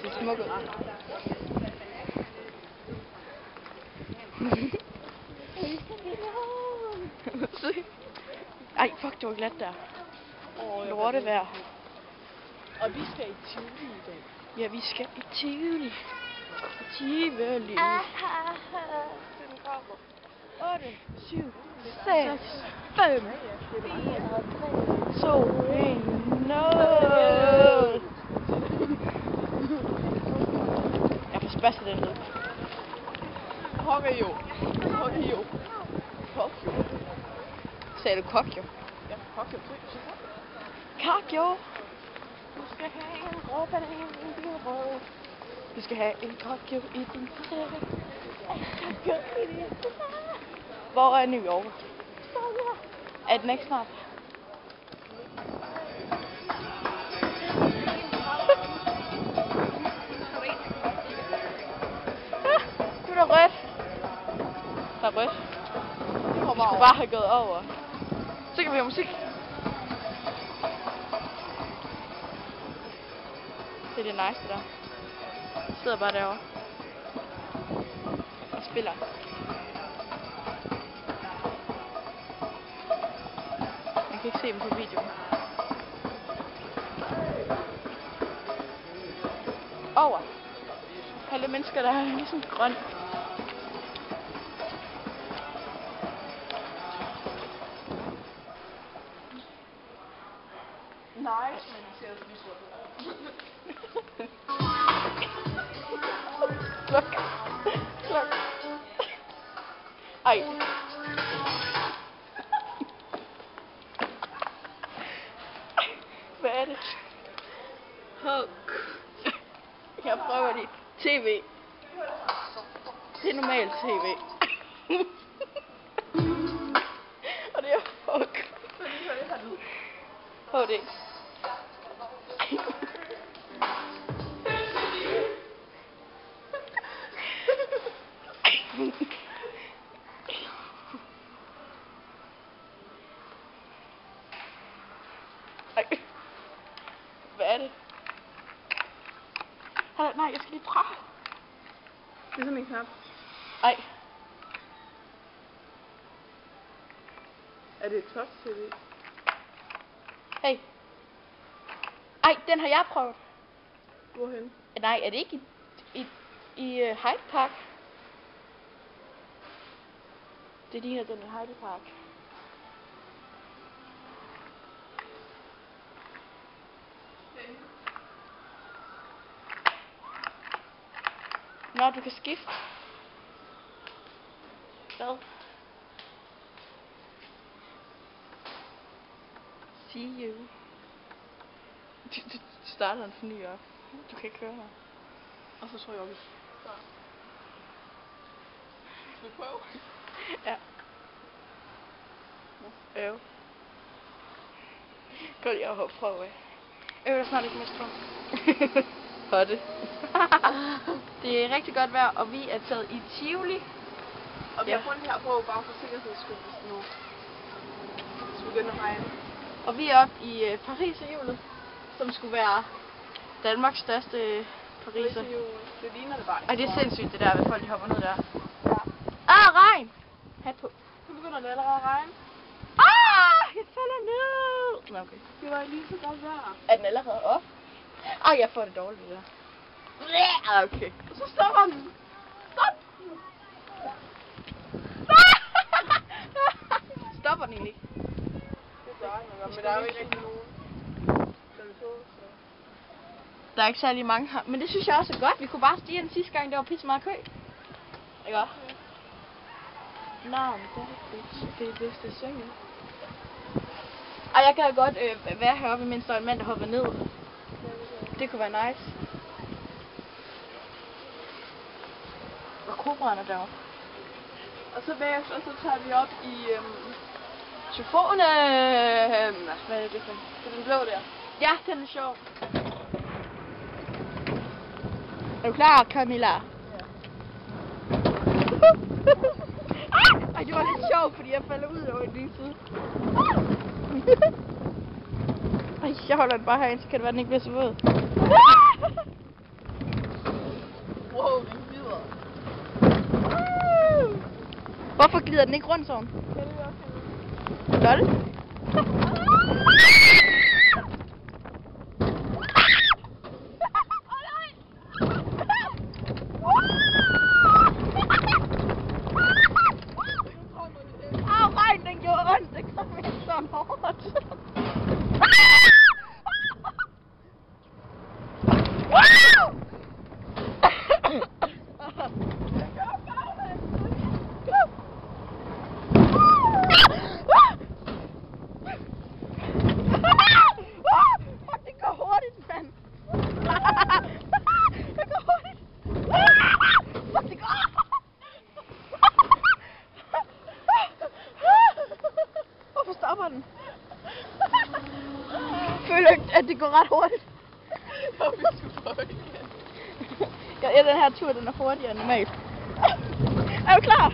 ser smuk ud. Ej, fuck, det var glat der. Lortevejr. Og vi skal i Tivoli i dag. Ja, vi skal i Tivoli. Tivoli. Den kommer. 8, 7, 6, 5, 4, 3, 2, 1, 0. Jeg får spasset den ned. Kokkejo. Sagde du kokjo? Ja, kokkejo. Kakjo. Du skal have en rå banan i din røv. Du skal have en kokjo i din røv. Hvor er New York? Er den ikke snart? Nu er der rødt. Der er rødt. Vi skulle bare have gået over. Så kan vi have musik. Det er det nice der. Jeg sidder bare derovre. Og spiller. Man kan ikke se dem på videoen. Over. Alle mennesker, der er ligesom grøn. Nej. Sluk. Ej. Hvad er det? Jeg prøver det. TV. Det er normalt TV. Og det er fuck. HD. Hvad er det? Nej, jeg skal lige prøve. Det er sådan en knap. Ej. Er det et touch-tv? Hey. Ej, den har jeg prøvet. Hvorhen? Nej, er det ikke i Hyde Park? Det ligner den i Hyde Park. Nå, du kan skifte. Hvad? See you. Du starter en forny op. Du kan ikke køre her. Og så tror jeg, vi starter. Skal vi prøve? Ja. Øv. Godt, jeg har prøvet. Der er snart ikke mere strøm. Hotte. Det er rigtig godt vejr, og vi er taget i Tivoli. Og vi har fundet her på bare for sikkerheds skyld, hvis det nu skulle begynde at regne. Og vi er oppe i Pariserhjulet, som skulle være Danmarks største pariser. Det ligner det bare. Ej, det er sindssygt det der, hvis folk de hopper ned der. Ja. Regn! Hat på. Nu begynder det allerede at regne. Jeg falder ned! Nå, okay. Det var lige så godt vejr. Er den allerede op? Jeg får det dårligt det der. Okay. Og så stopper den. Stop! Stopper den egentlig ikke? Det gør den, men der er jo ikke rigtig nogen. Der er ikke særlig mange her, men det synes jeg også er godt. Vi kunne bare stige den sidste gang, der var pisse meget kø. Ikke også? Nej, men det er vist at synge. Jeg kan godt være heroppe, mens der er en mand, der hopper ned. Det kunne være nice. Og kobraen er deroppe. Og så bagefter, så tager vi op i Tyfonen. Hvad er det for? Det er den blå der. Ja, den er sjov. Er du klar, Camilla? Ja. Ej, det var lidt sjovt, fordi jeg falder ud over din side. Ej, jeg holder den bare herind, så kan det være, den ikke bliver så våd. Hvorfor glider den ikke rundt sådan? Ja, det er også Gør det? Au, regn, den gjorde ondt. Det kom ikke sådan hårdt. Det går hurtigt, mand. Det går hurtigt. Det går. Hvorfor stopper den? Føler ikke, at det går ret hurtigt? Jo, vi skulle prøve igen. Ja, den her tur, den er hurtigere end normalt. Er du klar?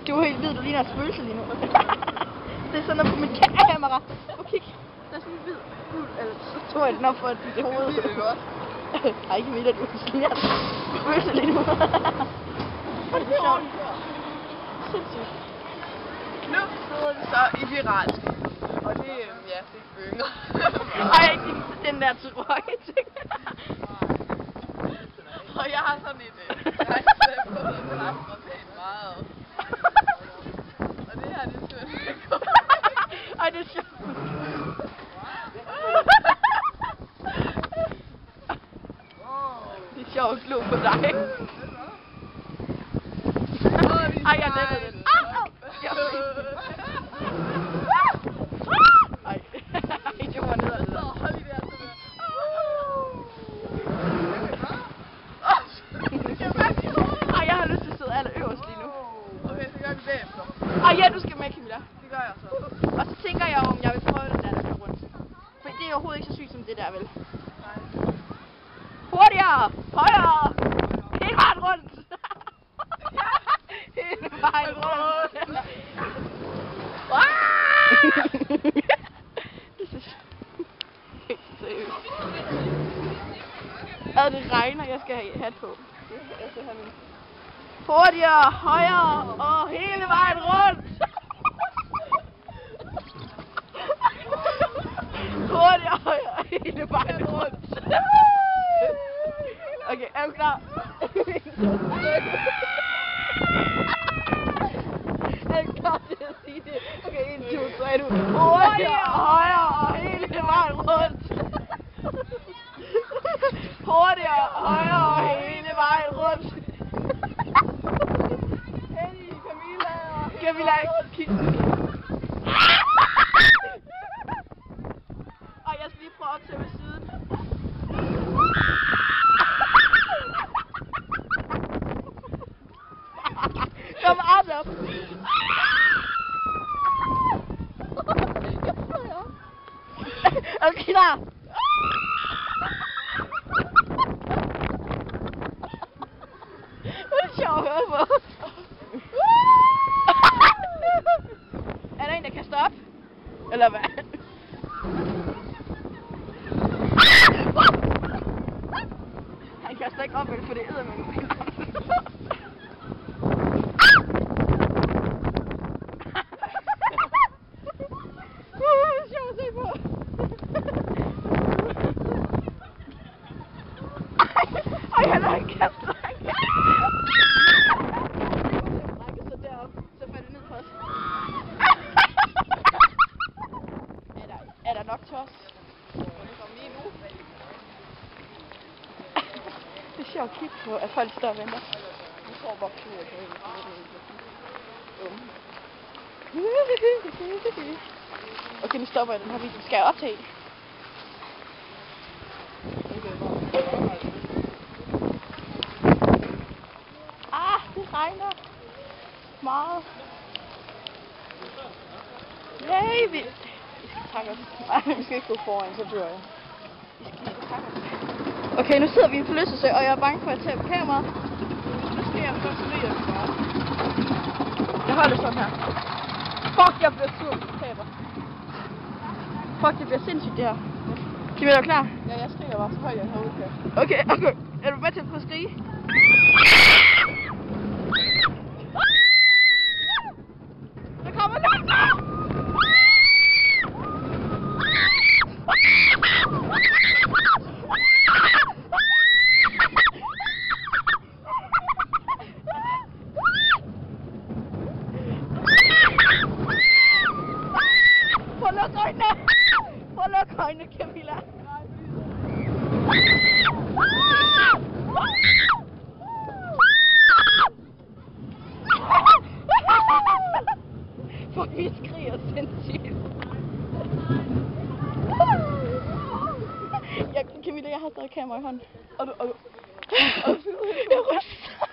Du er helt hvid, du ligner et spøgelse lige nu. Det er sådan noget på mit kamera. Okay, der er sådan en hvid fugl, eller så tog jeg den op for dit hoved. Det er godt. Ej, ikke vildt, at du ligner et spøgelse lige nu. Det er sjovt. Sindssygt. Nu sidder vi så i viralsk. Og det, ja, det er bønger. Ej, den der trøje ting. Og jeg har sådan et rejseslæb på, der klapper pænt meget. Og det her, det er simpelthen godt. Ej, det er sjovt. Det er sjovt at glo på dig. Ej, jeg lettede den. Ej, det var ned ad det der. Hold i det her simpelthen. Ej, jeg har lyst til at sidde allerøverst lige nu. Okay, så gør vi bagefter. Ej, ja, du skal med, Camilla. Det gør jeg så. Og så tænker jeg, om jeg vil prøve den der kører rundt. For det er overhovedet ikke så sygt som det der, vel? Nej. Hurtigere! Højere! Hele vejen rundt! Hele vejen rundt! Det er så helt seriøst. Det regner, jeg skal have hat på. Jeg skal have min. Hurtigere, højere og hele vejen rundt! Hurtigere, højere, hele vejen rundt! Okay, er du klar? Er du klar til at sige det? Okay, 1, 2, 3, du. Hurtigere, højere og hele vejen rundt! Hurtigere, højere og hele vejen rundt! Henny, Camilla. Camilla, kig. Og jeg skal lige prøve op til ved siden. Kom op. Er du klar? Det er sjovt at høre på. Er der en, der kan stoppe? Eller hvad? Han kan slet ikke op, for det æder med. Ej, han har en kaster. Så deroppe, så falder det ned på os. Er der nok til os? Det er sjovt at kigge på, at folk står og venter. Jeg tror bare på, at jeg kan. Okay, nu stopper jeg den her video. Skal jeg optage? Det regner meget. Yay, vi skal takke os. Nej, vi skal ikke gå foran, så dør jeg. Vi skal takke os. Okay, nu sidder vi i en forlystelse, og jeg er bange for at tage på kameraet. Nu skal jeg først lige at gøre. Jeg holder sådan her. Fuck, jeg bliver sur på kamera. Fuck, det bliver sindssygt det her. Kan vi være klar? Ja, jeg skriger bare så højt, jeg kan. Okay. Er du med til at kunne skrige? Der kommer nogen der! Prøv at lukke øjnene! Prøv at lukke øjnene, Camilla! For vi skriger sindssygt. Camilla, jeg har stadig kamera i hånden. Og du jeg ryster.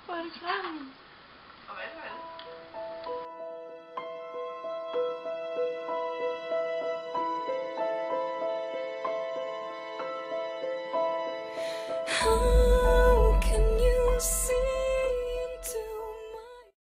Hvor er det klart? Og hvad er det? Oh